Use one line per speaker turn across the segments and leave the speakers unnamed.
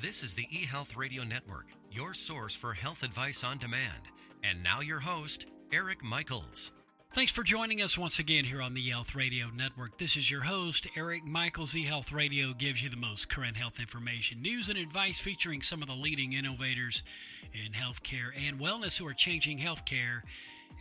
This is the eHealth Radio Network, your source for health advice on demand. And now your host, Eric Michaels.
Thanks for joining us once again here on the eHealth Radio Network. This is your host, Eric Michaels. eHealth Radio gives you the most current health information, news, and advice featuring some of the leading innovators in healthcare and wellness who are changing healthcare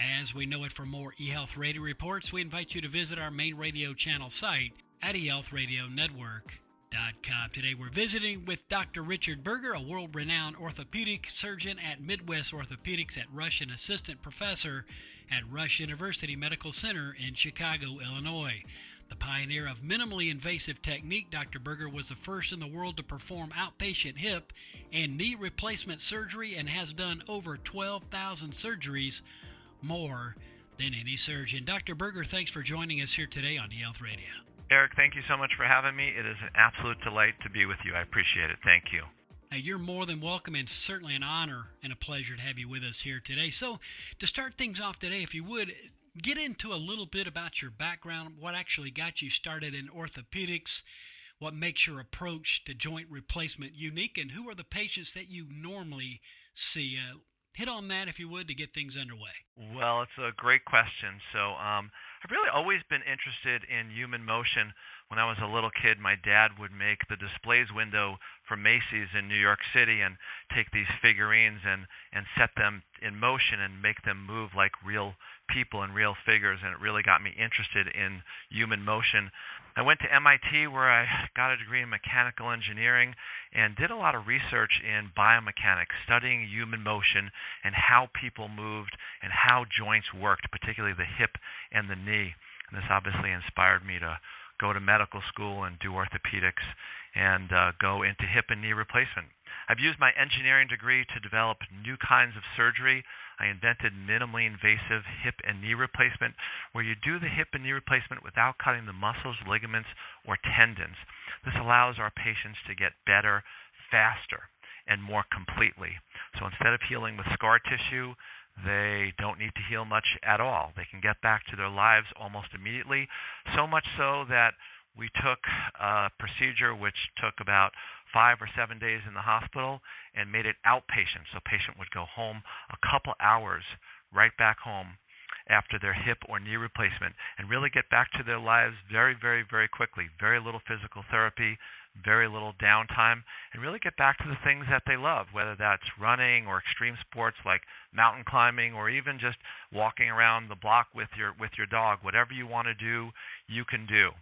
as we know it. For more eHealth Radio reports, we invite you to visit our main radio channel site at eHealthRadioNetwork.com. Today we're visiting with Dr. Richard Berger, a world-renowned orthopedic surgeon at Midwest Orthopedics at Rush and assistant professor at Rush University Medical Center in Chicago, Illinois. The pioneer of minimally invasive technique, Dr. Berger was the first in the world to perform outpatient hip and knee replacement surgery and has done over 12,000 surgeries, more than any surgeon. Dr. Berger, thanks for joining us here today on eHealth Radio.
Eric, thank you so much for having me. It is an absolute delight to be with you. I appreciate it. Thank you.
You're more than welcome, and certainly an honor and a pleasure to have you with us here today. So to start things off today, if you would, get into a little bit about your background, what actually got you started in orthopedics, what makes your approach to joint replacement unique, and who are the patients that you normally see. Hit on that, if you would, to get things underway.
Well, it's a great question. So I've really always been interested in human motion. When I was a little kid, my dad would make the displays window for Macy's in New York City and take these figurines and set them in motion and make them move like real people and real figures, and it really got me interested in human motion. I went to MIT where I got a degree in mechanical engineering and did a lot of research in biomechanics, studying human motion and how people moved and how joints worked, particularly the hip and the knee. And this obviously inspired me to go to medical school and do orthopedics and go into hip and knee replacement. I've used my engineering degree to develop new kinds of surgery. I invented minimally invasive hip and knee replacement, where you do the hip and knee replacement without cutting the muscles, ligaments, or tendons. This allows our patients to get better, faster, and more completely. So instead of healing with scar tissue, they don't need to heal much at all. They can get back to their lives almost immediately, so much so that we took a procedure which took about 5 or 7 days in the hospital and made it outpatient. So a patient would go home a couple hours, right back home after their hip or knee replacement, and really get back to their lives very, very, very quickly. Very little physical therapy, very little downtime, and really get back to the things that they love, whether that's running or extreme sports like mountain climbing, or even just walking around the block with your dog. Whatever you want to do, you can do.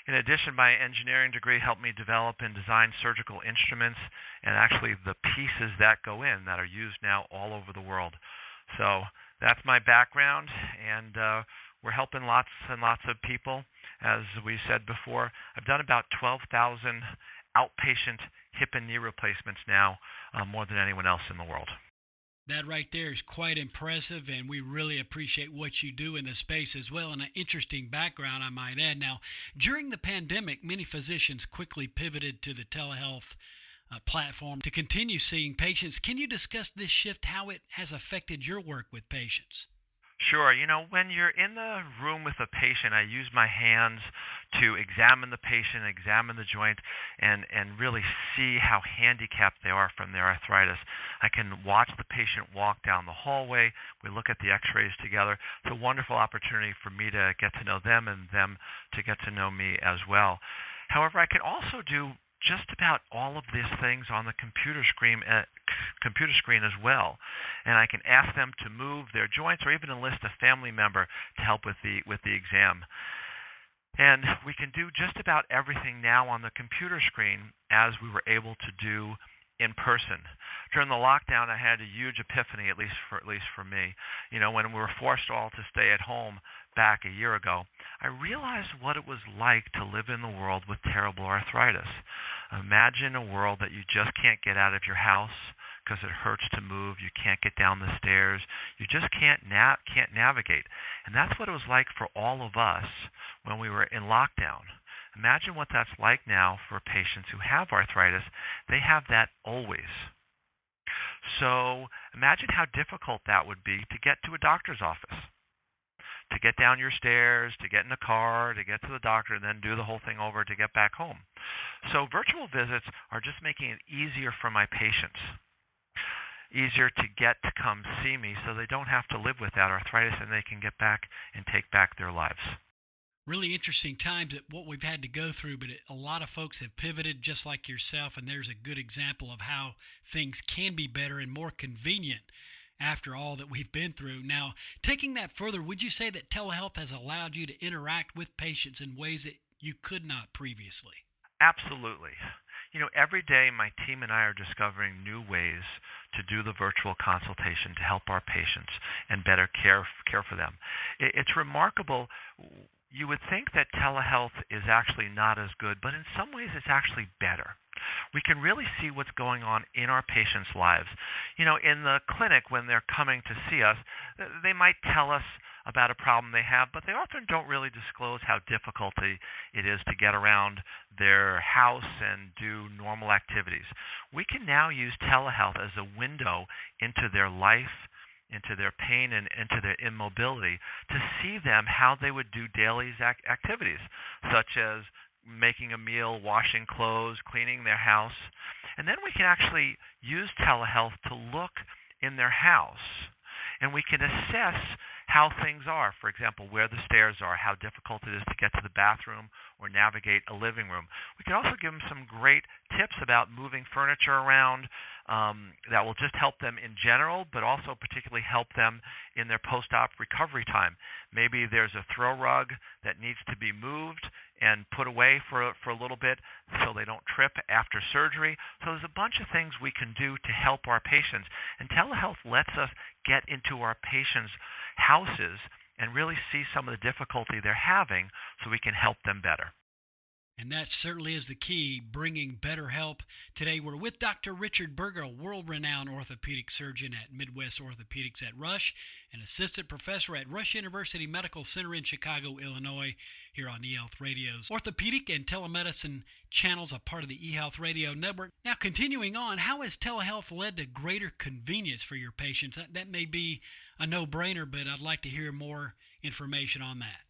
In addition, my engineering degree helped me develop and design surgical instruments and actually the pieces that go in that are used now all over the world. So that's my background, and we're helping lots and lots of people. As we said before, I've done about 12,000 outpatient hip and knee replacements now, more than anyone else in the world.
That right there is quite impressive, and we really appreciate what you do in this space as well, and an interesting background, I might add. Now, during the pandemic, many physicians quickly pivoted to the telehealth platform to continue seeing patients. Can you discuss this shift, how it has affected your work with patients?
Sure. When you're in the room with a patient, I use my hands to examine the patient, examine the joint, and really see how handicapped they are from their arthritis. I can watch the patient walk down the hallway. We look at the x-rays together. It's a wonderful opportunity for me to get to know them and them to get to know me as well. However, I can also do just about all of these things on the computer screen as well, and I can ask them to move their joints or even enlist a family member to help with the exam. And we can do just about everything now on the computer screen as we were able to do in person. During the lockdown, I had a huge epiphany, at least for me. When we were forced all to stay at home back a year ago, I realized what it was like to live in the world with terrible arthritis. Imagine a world that you just can't get out of your house because it hurts to move. You can't get down the stairs. You just can't navigate. And that's what it was like for all of us when we were in lockdown. Imagine what that's like now for patients who have arthritis. They have that always. So imagine how difficult that would be to get to a doctor's office, to get down your stairs, to get in a car, to get to the doctor, and then do the whole thing over to get back home. So virtual visits are just making it easier for my patients, easier to get to come see me so they don't have to live with that arthritis and they can get back and take back their lives.
Really interesting times at what we've had to go through, but a lot of folks have pivoted just like yourself, and there's a good example of how things can be better and more convenient after all that we've been through. Now, taking that further, would you say that telehealth has allowed you to interact with patients in ways that you could not previously?
Absolutely. Every day my team and I are discovering new ways to do the virtual consultation to help our patients and better care for them. It's remarkable. You would think that telehealth is actually not as good, but in some ways it's actually better. We can really see what's going on in our patients' lives. In the clinic, when they're coming to see us, they might tell us about a problem they have, but they often don't really disclose how difficult it is to get around their house and do normal activities. We can now use telehealth as a window into their life, into their pain, and into their immobility to see them how they would do daily activities, such as making a meal, washing clothes, cleaning their house. And then we can actually use telehealth to look in their house, and we can assess how things are. For example, where the stairs are, how difficult it is to get to the bathroom or navigate a living room. We can also give them some great tips about moving furniture around that will just help them in general, but also particularly help them in their post-op recovery time. Maybe there's a throw rug that needs to be moved and put away for a little bit so they don't trip after surgery. So there's a bunch of things we can do to help our patients. And telehealth lets us get into our patients' houses and really see some of the difficulty they're having so we can help them better.
And that certainly is the key, bringing better help. Today we're with Dr. Richard Berger, a world-renowned orthopedic surgeon at Midwest Orthopedics at Rush, an assistant professor at Rush University Medical Center in Chicago, Illinois, here on eHealth Radio's Orthopedic and Telemedicine Channels, a part of the eHealth Radio Network. Now, continuing on, how has telehealth led to greater convenience for your patients? That may be a no-brainer, but I'd like to hear more information on that.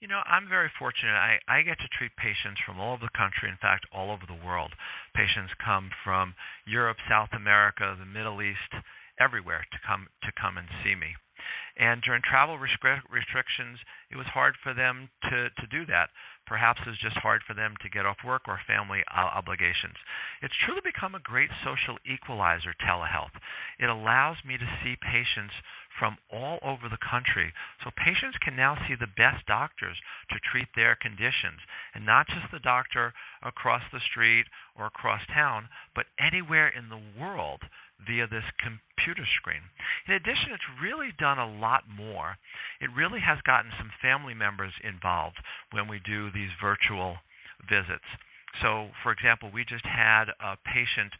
I'm very fortunate. I get to treat patients from all over the country, in fact, all over the world. Patients come from Europe, South America, the Middle East, everywhere to come and see me. And during travel restrictions, it was hard for them to do that. Perhaps it was just hard for them to get off work or family obligations. It's truly become a great social equalizer, telehealth. It allows me to see patients from all over the country. So patients can now see the best doctors to treat their conditions, and not just the doctor across the street or across town, but anywhere in the world via this computer screen. In addition, it's really done a lot more. It really has gotten some family members involved when we do these virtual visits. So, for example, we just had a patient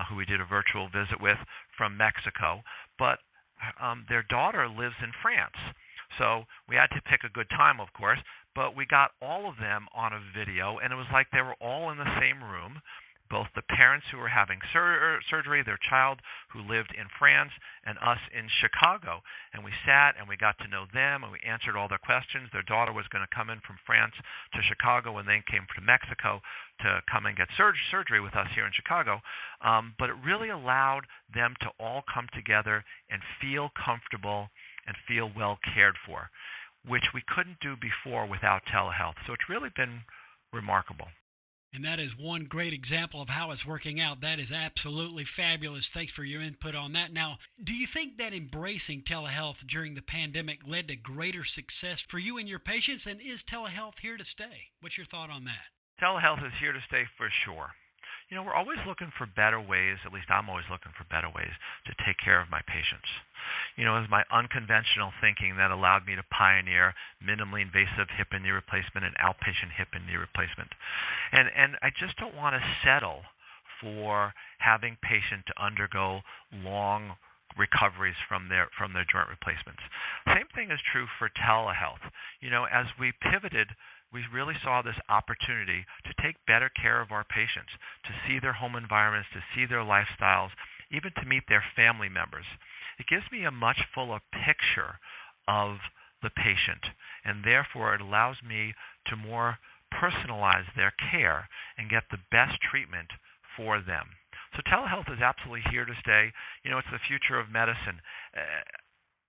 who we did a virtual visit with from Mexico, but their daughter lives in France. So we had to pick a good time, of course, but we got all of them on a video, and it was like they were all in the same room, both the parents who were having surgery, their child who lived in France, and us in Chicago. And we sat and we got to know them, and we answered all their questions. Their daughter was going to come in from France to Chicago and then came to Mexico to come and get surgery with us here in Chicago. But it really allowed them to all come together and feel comfortable and feel well cared for, which we couldn't do before without telehealth. So it's really been remarkable.
And that is one great example of how it's working out. That is absolutely fabulous. Thanks for your input on that. Now, do you think that embracing telehealth during the pandemic led to greater success for you and your patients? And is telehealth here to stay? What's your thought on that?
Telehealth is here to stay for sure. We're always looking for better ways, at least I'm always looking for better ways to take care of my patients. It was my unconventional thinking that allowed me to pioneer minimally invasive hip and knee replacement and outpatient hip and knee replacement. And I just don't want to settle for having patients to undergo long recoveries from their joint replacements. Same thing is true for telehealth. As we pivoted, we really saw this opportunity to take better care of our patients, to see their home environments, to see their lifestyles, even to meet their family members. It gives me a much fuller picture of the patient, and therefore it allows me to more personalize their care and get the best treatment for them. So telehealth is absolutely here to stay. It's the future of medicine.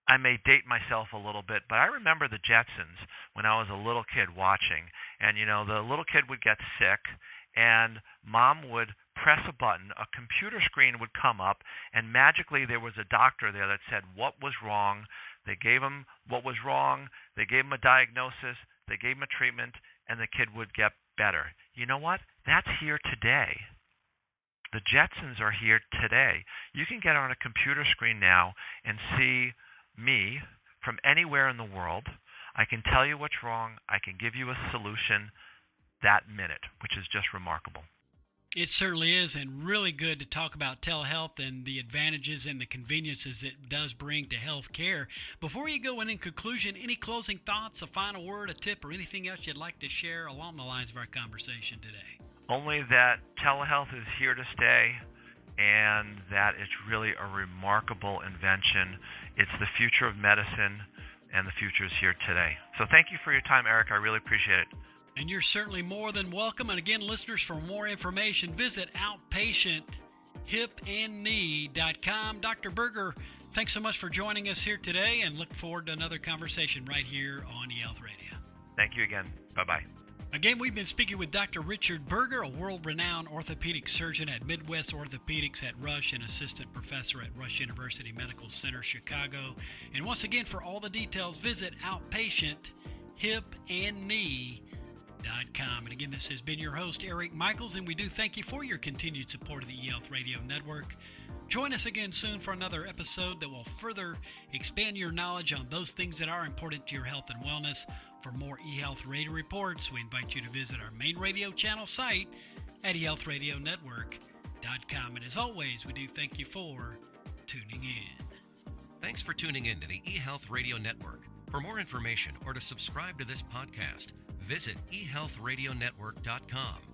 I may date myself a little bit, but I remember the Jetsons when I was a little kid watching. And, the little kid would get sick, and mom would press a button, a computer screen would come up, and magically there was a doctor there that said what was wrong. They gave him what was wrong. They gave him a diagnosis. They gave him a treatment, and the kid would get better. You know what? That's here today. The Jetsons are here today. You can get on a computer screen now and see me from anywhere in the world. I can tell you what's wrong. I can give you a solution that minute, which is just remarkable.
It certainly is, and really good to talk about telehealth and the advantages and the conveniences it does bring to health care. Before you go, and in conclusion, any closing thoughts, a final word, a tip, or anything else you'd like to share along the lines of our conversation today?
Only that telehealth is here to stay, and that it's really a remarkable invention. It's the future of medicine, and the future is here today. So thank you for your time, Eric. I really appreciate it.
And you're certainly more than welcome. And again, listeners, for more information, visit outpatienthipandknee.com. Dr. Berger, thanks so much for joining us here today, and look forward to another conversation right here on eHealth Radio.
Thank you again. Bye-bye.
Again, we've been speaking with Dr. Richard Berger, a world-renowned orthopedic surgeon at Midwest Orthopedics at Rush and assistant professor at Rush University Medical Center, Chicago. And once again, for all the details, visit outpatienthipandknee.com. And again, this has been your host, Eric Michaels, and we do thank you for your continued support of the eHealth Radio Network. Join us again soon for another episode that will further expand your knowledge on those things that are important to your health and wellness. For more eHealth Radio reports, we invite you to visit our main radio channel site at eHealthRadioNetwork.com. And as always, we do thank you for tuning in.
Thanks for tuning in to the eHealth Radio Network. For more information or to subscribe to this podcast, visit eHealthRadioNetwork.com.